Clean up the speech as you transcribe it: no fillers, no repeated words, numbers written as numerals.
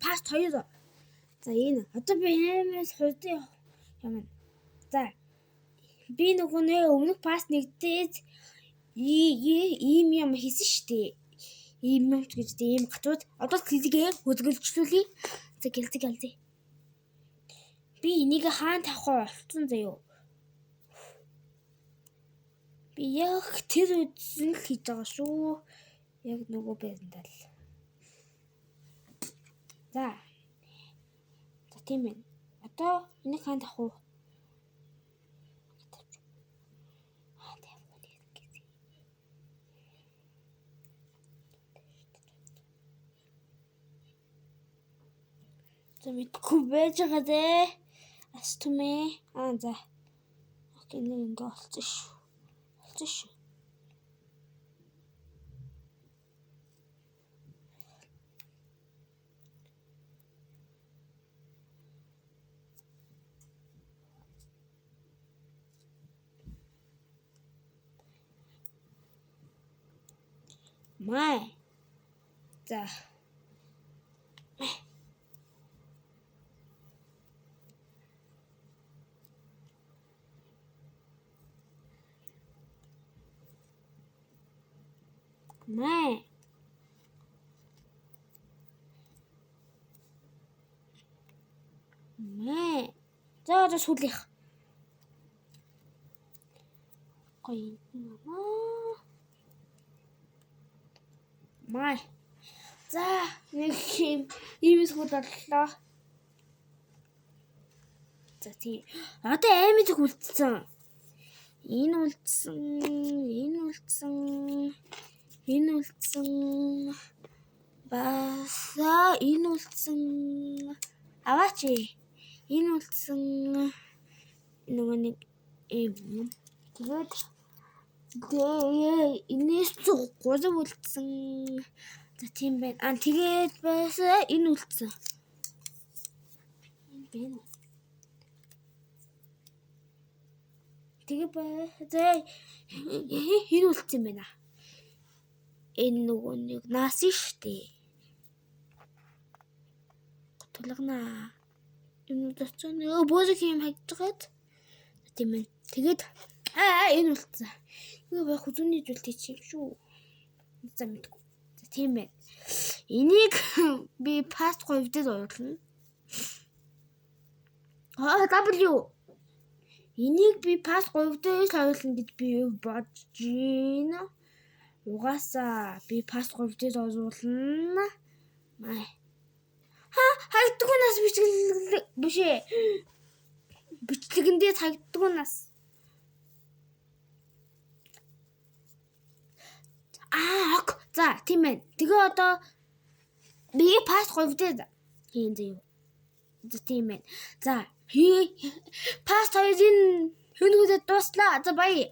Паст 2. За энэ одоо би нэмээс хурдан юм. За би нөгөө нэ өмнөх паст нэгдээд ийм юм хийсэн штэ. Ийм юм ч гэж ийм гатууд одоо хэлгээ хөдөлгөлжлүүлээ. За гэлзээ. Би энийг хаан тавих болсон заяо. Би яг тэр үдсэн л хийж байгаа шүү. Яг нөгөө байрандаа л. За тийм ээ. Одоо энийг хаан тавих уу? За мэдгүй байж байгаа дээ. Астумээ. За. Окей, нэг ингэ олцсон шүү. Май. За. Май. За сүлих. Гоё маа. Май. За нэг иймээс хөдлөлөө. За тий. Одоо аймаг үлдсэн. Энэ үлдсэн. Баса энэ үлдсэн. Аваач. Энэ үлдсэн. Нөгөө нэг юм. Тэгээд энэс гол үлдсэн. За тийм байна. Тэгээд баса энэ үлдсэн. Энэ байна. Тэгээ баса энэ үлдсэн байна. Энэ нөгөө нэг наас штэ. Тулгана. Энэ дэцэн бөөг юм хайцгаад. Тийм ээ. Тэгээд энэ үлдсэн. Юу байх хүзүүний зүйлтэй чи юм шүү. За мэдгүй. За тийм байна. Энийг би паст 2 дээр оруулна. W. Энийг би паст 3 дээр оруулна гэж би бодож байна. Угаасаа би паст 3 дээр оруулна. Май. Хайдгуунаас бишээ. Бичлэгэндээ хайдгуунаас. Ок. За тийм ээ. Тэгээ одоо би паст 3 дээр хийн заяа. За тийм ээ. За паст 2-ын хөнөөд дуслаа. За баяа.